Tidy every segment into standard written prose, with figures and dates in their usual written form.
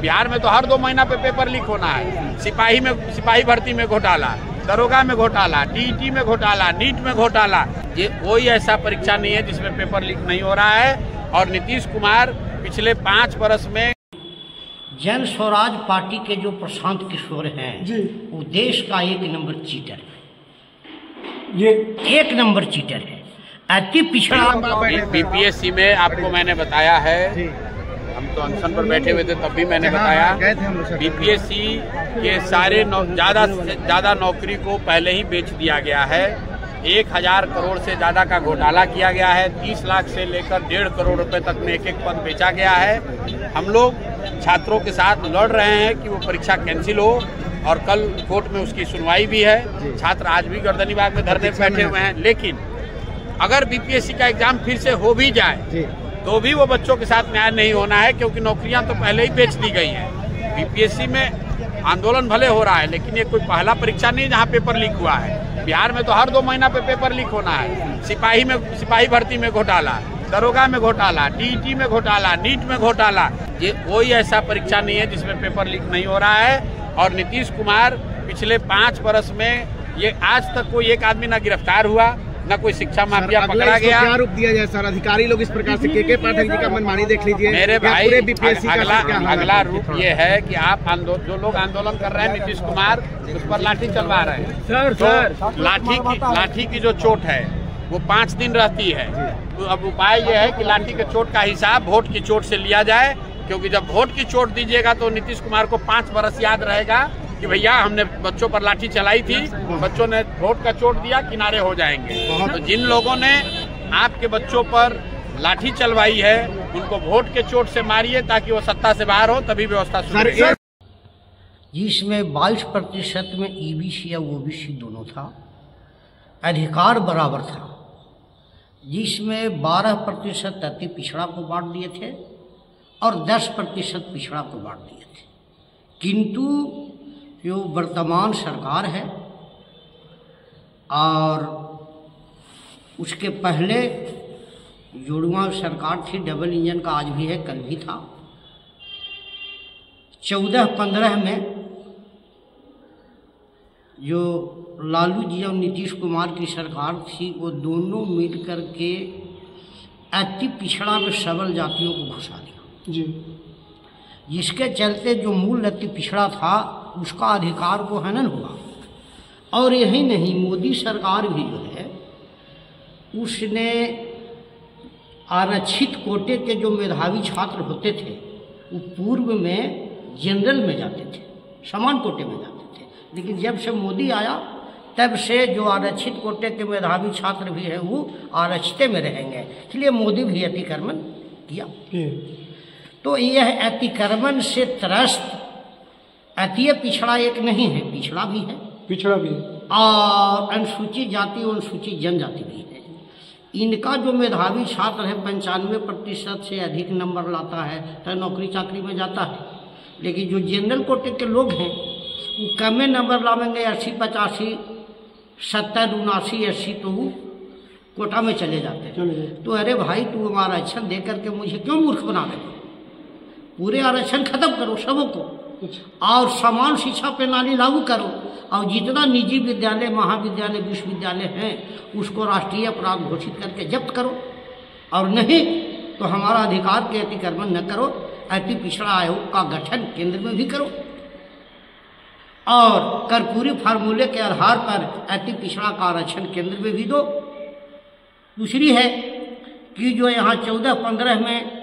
बिहार में तो हर 2 महीना पे पेपर लीक होना है। सिपाही भर्ती में घोटाला, दरोगा में घोटाला, टीईटी में घोटाला, नीट में घोटाला। ये कोई ऐसा परीक्षा नहीं है जिसमें पेपर लीक नहीं हो रहा है। और नीतीश कुमार पिछले 5 वर्ष में जन स्वराज पार्टी के जो प्रशांत किशोर हैं वो देश का 1 नंबर चीटर है। ये 1 नंबर चीटर है, अति पिछड़ा। बीपीएससी में आपको मैंने बताया है, हम तो अनशन पर बैठे हुए थे तब भी मैंने बताया, बीपीएससी के सारे ज़्यादा से ज़्यादा नौकरी को पहले ही बेच दिया गया है। 1000 करोड़ से ज़्यादा का घोटाला किया गया है। 30 लाख से लेकर 1.5 करोड़ रुपए तक में एक पद बेचा गया है। हम लोग छात्रों के साथ लड़ रहे हैं कि वो परीक्षा कैंसिल हो और कल कोर्ट में उसकी सुनवाई भी है। छात्र आज भी गर्दनी बाग में धरने पर बैठे हुए हैं। लेकिन अगर बीपीएससी का एग्जाम फिर से हो भी जाए तो भी वो बच्चों के साथ न्याय नहीं होना है, क्योंकि नौकरियां तो पहले ही बेच दी गई हैं। बीपीएससी में आंदोलन भले हो रहा है, लेकिन ये कोई पहला परीक्षा नहीं जहां पेपर लीक हुआ है। बिहार में तो हर 2 महीना पे पेपर लीक होना है। सिपाही भर्ती में घोटाला, दरोगा में घोटाला, टीईटी में घोटाला, नीट में घोटाला। ये कोई ऐसा परीक्षा नहीं है जिसमें पेपर लीक नहीं हो रहा है। और नीतीश कुमार पिछले 5 वर्ष में ये आज तक कोई एक आदमी ना गिरफ्तार हुआ, न कोई शिक्षा माफिया पकड़ा गया। क्या आरोप दिया जाए सर? अधिकारी लोग इस प्रकार से के पाठक जी का मनमानी देख लीजिए। मेरे भाई, अगला रूप ये है कि आप जो लोग आंदोलन कर रहे हैं नीतीश कुमार उस पर लाठी चलवा रहे हैं। तो लाठी की जो चोट है वो 5 दिन रहती है। तो अब उपाय ये है कि लाठी के चोट का हिसाब वोट की चोट से लिया जाए, क्योंकि जब वोट की चोट दीजिएगा तो नीतीश कुमार को 5 वर्ष याद रहेगा कि भैया हमने बच्चों पर लाठी चलाई थी, बच्चों ने वोट का चोट दिया, किनारे हो जाएंगे। तो जिन लोगों ने आपके बच्चों पर लाठी चलवाई है उनको वोट के चोट से मारिए ताकि वो सत्ता से बाहर हो, तभी व्यवस्था सुधरेगी। जिसमें 22% में ईबीसी या ओबीसी दोनों था, अधिकार बराबर था। जिसमें 12% अति पिछड़ा को बांट दिए थे और 10% पिछड़ा को बांट दिए थे। किंतु जो वर्तमान सरकार है और उसके पहले जुड़वा सरकार थी, डबल इंजन का, आज भी है कल भी था। 14-15 में जो लालू जी और नीतीश कुमार की सरकार थी वो दोनों मिलकर के अति पिछड़ा में सबल जातियों को घुसा दिया जी। जिसके चलते जो मूल अति पिछड़ा था उसका अधिकार को हनन हुआ। और यही नहीं, मोदी सरकार भी जो है उसने आरक्षित कोटे के जो मेधावी छात्र होते थे वो पूर्व में जनरल में जाते थे, समान कोटे में जाते थे। लेकिन जब से मोदी आया तब से जो आरक्षित कोटे के मेधावी छात्र भी है वो आरक्षित में रहेंगे। इसलिए मोदी भी अतिक्रमण किया। तो यह अतिक्रमण से त्रस्त अति पिछड़ा एक नहीं है, पिछड़ा भी है, और अनुसूचित जाति और अनुसूचित जनजाति भी है। इनका जो मेधावी छात्र है 95% से अधिक नंबर लाता है तो नौकरी चाकरी में जाता है। लेकिन जो जनरल कोटे के लोग हैं वो कमे नंबर लावेंगे, 80, 85, 70, 79, 80, तो वो कोटा में चले जाते हैं। तो अरे भाई, तू हमारा आरक्षण दे करके मुझे क्यों मूर्ख बना रहे? पूरे आरक्षण खत्म करो सबों को और समान शिक्षा प्रणाली लागू करो, और जितना निजी विद्यालय, महाविद्यालय, विश्वविद्यालय हैं उसको राष्ट्रीय अपराध घोषित करके जब्त करो, और नहीं तो हमारा अधिकार के अतिक्रमण न करो। अति पिछड़ा आयोग का गठन केंद्र में भी करो और कर्पूरी फार्मूले के आधार पर अति पिछड़ा का आरक्षण केंद्र में भी दो। दूसरी है कि जो यहाँ 14-15 में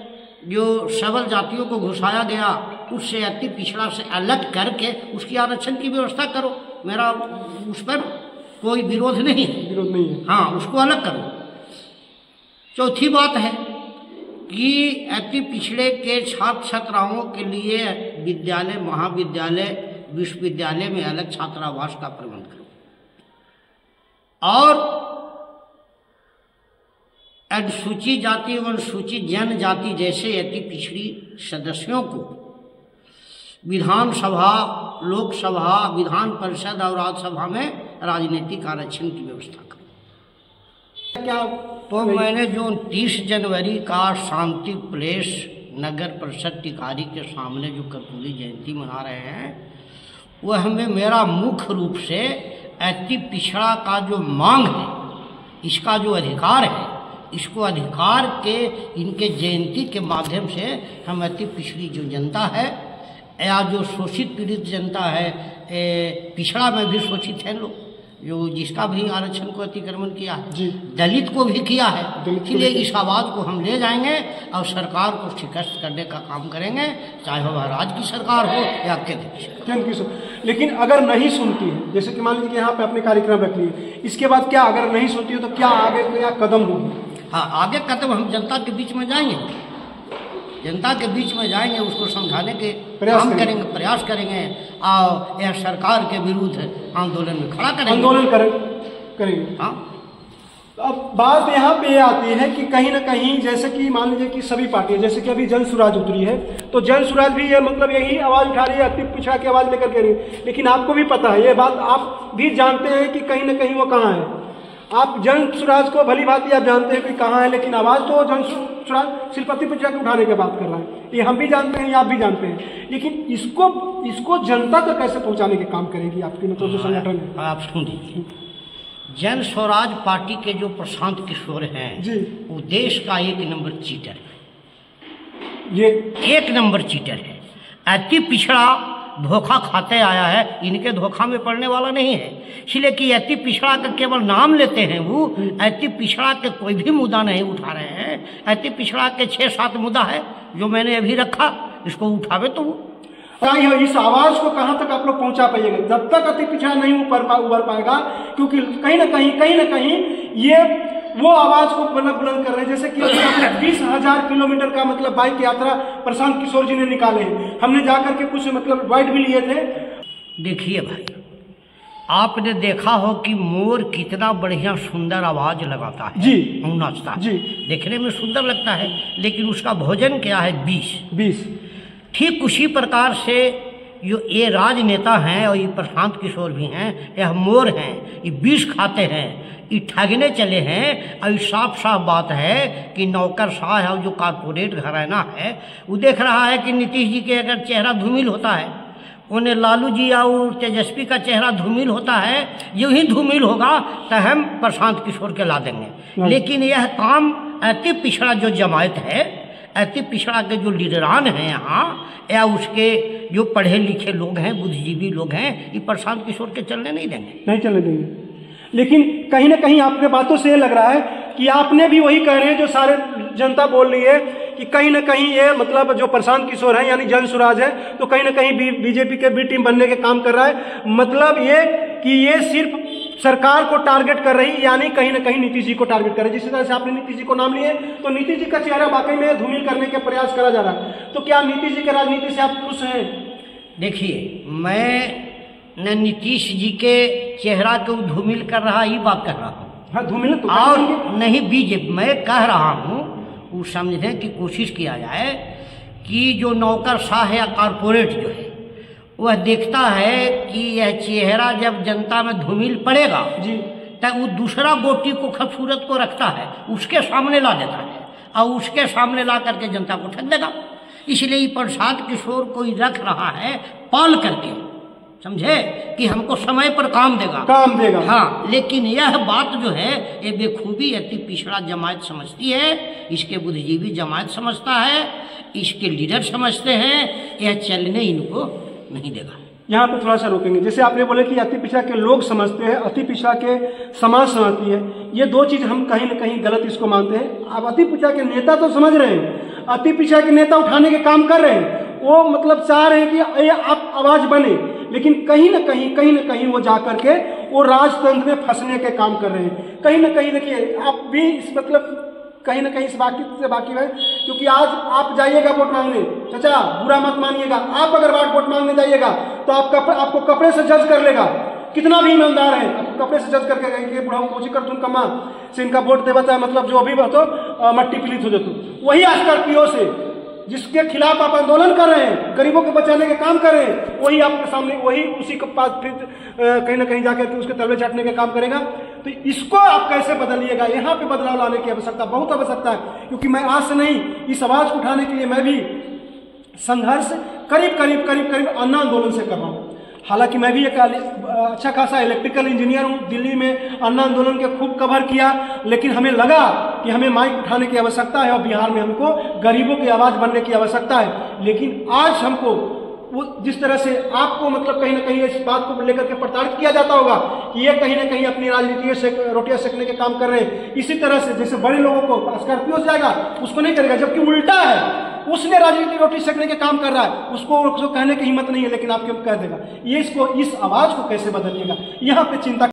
जो सबल जातियों को घुसाया गया उससे अति पिछड़ा से अलग करके उसकी आरक्षण की व्यवस्था करो। मेरा उस पर कोई विरोध नहीं है, हाँ, उसको अलग करो। चौथी बात है कि अति पिछड़े के छात्र छात्राओं के लिए विद्यालय, महाविद्यालय, विश्वविद्यालय में अलग छात्रावास का प्रबंध करो, और अनुसूचित जाति एवं अनुसूचित जनजाति जैसे अति पिछड़ी सदस्यों को विधानसभा, लोकसभा, विधान परिषद और राज्यसभा में राजनीतिक आरक्षण की व्यवस्था करो। क्या तो मैंने जो 30 जनवरी का शांति प्लेस नगर परिषद टिकारी के सामने जो कर्पूरी जयंती मना रहे हैं, वह हमें मेरा मुख्य रूप से अति पिछड़ा का जो मांग है, इसका जो अधिकार है, इसको अधिकार के इनके जयंती के माध्यम से हम अति पिछड़ी जो जनता है या जो शोषित पीड़ित जनता है, पिछड़ा में भी शोषित है लोग, जो जिसका भी आरक्षण को अतिक्रमण किया है, दलित को भी किया है, इसलिए इस आवाज़ को हम ले जाएंगे और सरकार को शिकस्त करने का काम करेंगे, चाहे वह राज्य की सरकार हो या केंद्र की सरकार। लेकिन अगर नहीं सुनती है, जैसे कि मान लीजिए कि यहाँ पे अपने कार्यक्रम रख लिए, इसके बाद क्या अगर नहीं सुनती है तो क्या आगे क्या कदम होगी? हाँ, आगे कदम हम जनता के बीच में जाएंगे, जनता के बीच में जाएंगे, उसको समझाने के काम करेंगे, प्रयास करेंगे और यह सरकार के विरुद्ध आंदोलन में खड़ा करेंगे, आंदोलन करेंगे। हाँ, अब बात यहाँ पे आती है कि कहीं ना कहीं जैसे कि मान लीजिए कि सभी पार्टियां, जैसे कि अभी जन सुराज उतरी है, तो जन सुराज भी ये मतलब यही आवाज़ उठा रही है, अति पिछड़ा की आवाज़ लेकर के रही है। लेकिन आपको भी पता है, ये बात आप भी जानते हैं कि कहीं ना कहीं वो कहाँ है। आप जन सुराज को भली भांति आप जानते हैं कि कहाँ है, लेकिन आवाज़ तो जन सुराज सिर्फ अति पिछड़ा को उठाने की बात कर रहा है, ये हम भी जानते हैं, ये आप भी जानते हैं। लेकिन इसको जनता तक कैसे पहुँचाने के काम करेगी आपकी मतलब जो संगठन है? आप सुन लीजिए, जन स्वराज पार्टी के जो प्रशांत किशोर हैं जी, वो देश का 1 नंबर चीटर है, ये 1 नंबर चीटर है। अति पिछड़ा धोखा खाते आया है, इनके धोखा में पड़ने वाला नहीं है, इसलिए कि अति पिछड़ा का केवल नाम लेते हैं, वो अति पिछड़ा के कोई भी मुद्दा नहीं उठा रहे हैं। अति पिछड़ा के 6-7 मुद्दा है जो मैंने अभी रखा, इसको उठावे तो वो इस आवाज को कहां तक आप लोग पहुंचा पाइएगा? जब तक अति पिछड़ा नहीं उभर पाएगा, क्योंकि कहीं ना कहीं ये वो आवाज को बुलंद कर रहे हैं। जैसे कि 20,000 किलोमीटर का मतलब बाइक यात्रा प्रशांत किशोर जी ने निकाले हैं, हमने जाकर के कुछ मतलब राइड भी लिए थे। देखिए भाई, आपने देखा हो कि मोर कितना बढ़िया सुंदर आवाज लगाता है जी, नाचता है जी, देखने में सुंदर लगता है, लेकिन उसका भोजन क्या है? 20। ठीक उसी प्रकार से जो ये राजनेता हैं और ये प्रशांत किशोर भी हैं, यह मोर हैं, ये 20 खाते हैं, ये ठगने चले हैं। और साफ साफ बात है कि नौकरशाह है और जो कारपोरेट घराना है, वो देख रहा है कि नीतीश जी के अगर चेहरा धूमिल होता है, उन्हें लालू जी और तेजस्वी का चेहरा धूमिल होता है, यूं ही धूमिल होगा तो हम प्रशांत किशोर के ला देंगे। लेकिन यह काम अति पिछड़ा जो जमायत है, अति पिछड़ा के जो लीडरान हैं यहाँ, या उसके जो पढ़े लिखे लोग हैं, बुद्धिजीवी लोग हैं, ये प्रशांत किशोर के चलने नहीं देंगे। लेकिन कहीं ना कहीं आपके बातों से ये लग रहा है कि आपने भी वही कह रहे हैं जो सारे जनता बोल रही है कि कहीं ना कहीं ये मतलब जो प्रशांत किशोर है यानी जन सुराज है, तो कहीं ना कहीं बीजेपी के बी टीम बनने के काम कर रहा है। मतलब ये कि ये सिर्फ सरकार को टारगेट कर रही, यानी कहीं ना कहीं नीतीश जी को टारगेट कर रही। जिस तरह से आपने नीतीश जी को नाम लिए, तो नीतीश जी का चेहरा वाकई में धूमिल करने के प्रयास करा जा रहा है। तो क्या नीतीश जी के राजनीति से आप खुश हैं? देखिए, मैं न नीतीश जी के चेहरा को धूमिल कर रहा, ये बात कर रहा हूँ। हाँ, धूमिल तो और नहीं बीजेपी, मैं कह रहा हूँ वो समझने की कोशिश किया जाए कि जो नौकरशाह या कारपोरेट जो है, वह देखता है कि यह चेहरा जब जनता में धूमिल पड़ेगा जी, तब वो दूसरा गोटी को खूबसूरत को रखता है, उसके सामने ला देता है और उसके सामने ला करके जनता को ठग देगा। इसलिए प्रशांत किशोर कोई रख रहा है पाल करके, समझे, कि हमको समय पर काम देगा। हाँ, लेकिन यह बात जो है ये बेखूबी अति पिछड़ा जमायत समझती है, इसके बुद्धिजीवी जमायत समझता है, इसके लीडर समझते हैं, यह चलने इनको नहीं देगा। यहाँ पे थोड़ा सा रोकेंगे। जैसे आपने बोले कि अति पिछड़ा के लोग समझते हैं, अति पिछड़ा के समाज समझती है, ये दो चीज हम कहीं ना कहीं गलत इसको मानते हैं। आप अति पिछड़ा के नेता तो समझ रहे हैं, अति पिछड़ा के नेता उठाने के काम कर रहे हैं, वो मतलब चाह रहे हैं कि ये आप आवाज बने, लेकिन कहीं ना कहीं वो जा करके वो राजतंत्र में फंसने के काम कर रहे हैं। कहीं ना कहीं देखिए, आप भी इस मतलब कहीं ना कहीं इस बाकी है, क्योंकि आज आप जाइएगा वोट मांगने, चाचा बुरा मत मानिएगा, आप अगर वोट मांगने जाइएगा तो आपको कपड़े से जज कर लेगा, कितना भी ईमानदार है, आपको कपड़े से जज करके कहेंगे बुढ़ा कोची कर तुम कमा से इनका वोट दे बता, मतलब जो भी तो मट्टी पीलित हो जाती। वही स्कॉर्पियो से जिसके खिलाफ आप आंदोलन कर रहे हैं, गरीबों को बचाने के काम कर रहे हैं, वही आपके सामने, वही उसी के पास फिर कहीं ना कहीं जाकर उसके तलवे चाटने का काम करेगा। तो इसको आप कैसे बदलिएगा? यहाँ पे बदलाव लाने की आवश्यकता, बहुत आवश्यकता है, क्योंकि मैं आज से नहीं, इस आवाज को उठाने के लिए मैं भी संघर्ष करीब अन्ना आंदोलन से कर रहा हूँ। हालांकि मैं भी एक अच्छा खासा इलेक्ट्रिकल इंजीनियर हूँ, दिल्ली में अन्ना आंदोलन के खूब कवर किया, लेकिन हमें लगा कि हमें माइक उठाने की आवश्यकता है और बिहार में हमको गरीबों की आवाज़ बनने की आवश्यकता है। लेकिन आज हमको वो जिस तरह से आपको मतलब कहीं ना कहीं इस बात को लेकर के प्रताड़ित किया जाता होगा कि ये कहीं ना कहीं अपनी राजनीति से रोटियां सेकने के काम कर रहे हैं, इसी तरह से जैसे बड़े लोगों को स्कॉर्पियो जाएगा उसको नहीं करेगा, जबकि उल्टा है, उसने राजनीति रोटी सेकने के काम कर रहा है, उसको कहने की हिम्मत नहीं है, लेकिन आप क्यों कह देगा। ये इसको, इस आवाज को कैसे बदलिएगा, यहाँ पे चिंता